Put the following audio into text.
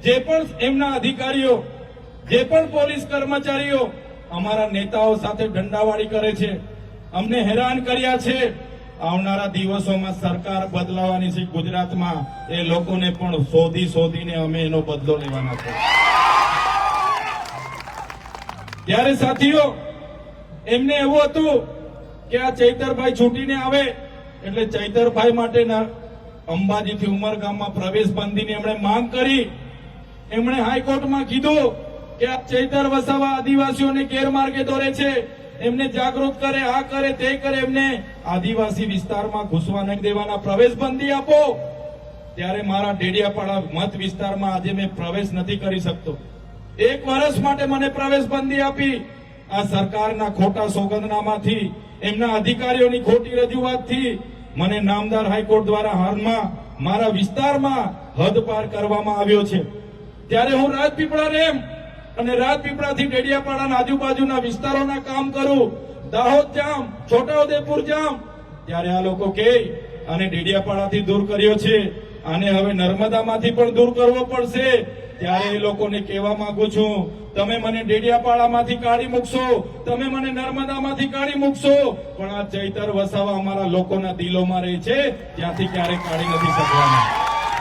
જે પણ એમના અધિકારીઓ, જે પણ પોલીસ કર્મચારીઓ અમારા નેતાઓ સાથે દંડાવાળી કરે છે, અમને હેરાન કર્યા છે. આવનારા દિવસોમાં સરકાર બદલાવાની છે ગુજરાતમાં, એ લોકોને પણ શોધીને અમે એનો બદલો લેવાના છે. ત્યારે સાથીઓ, એમને એવું હતું કે આ ચૈતરભાઈ છૂટીને આવે એટલે ચૈતરભાઈ માટે અંબાજીથી ઉમરગામમાં પ્રવેશ બંધીની એમણે માંગ કરી. એમણે હાઈકોર્ટમાં કીધું કે આ ચૈતર વસાવા આદિવાસીઓને ગેરમાર્ગે દોરે છે, એમને જાગૃત કરે, આ કરે તે કરે, એમને આદિવાસી વિસ્તારમાં ઘૂસવા નહીં દેવાના, પ્રવેશ બંધી આપો. ત્યારે મારા ડેડિયાપાડા મત વિસ્તારમાં આજે મેં પ્રવેશ નથી કરી શકતો. 1 વર્ષ માટે મને પ્રવેશ બંધી આપી. આ સરકારના ખોટા સોગંદનામાથી, એમના અધિકારીઓની ખોટી રજૂઆતથી મને નામદાર હાઈકોર્ટ દ્વારા હાલમાં મારા વિસ્તારમાં હદપાર કરવામાં આવ્યો છે. ત્યારે હું રાજપીપળા રેમ અને રાજપીપળાથી ડેડિયાપાડાના આજુબાજુના વિસ્તારોના કામ કરું, દાહોદ જામ, છોટાઉદેપુર જામ. ત્યારે આ લોકો કહે આને ડેડિયાપાડાથી દૂર કર્યો છે, આને હવે નર્મદામાંથી પણ દૂર કરવો પડશે. ત્યારે એ લોકોને કહેવા માંગુ છું, તમે મને ડેડિયાપાડામાંથી કાઢી મૂકશો, તમે મને નર્મદામાંથી કાઢી મૂકશો, પણ આ ચૈતર વસાવા અમારા લોકોના દિલોમાં રહે છે, ત્યાંથી ક્યારેય કાઢી નથી શકવાના.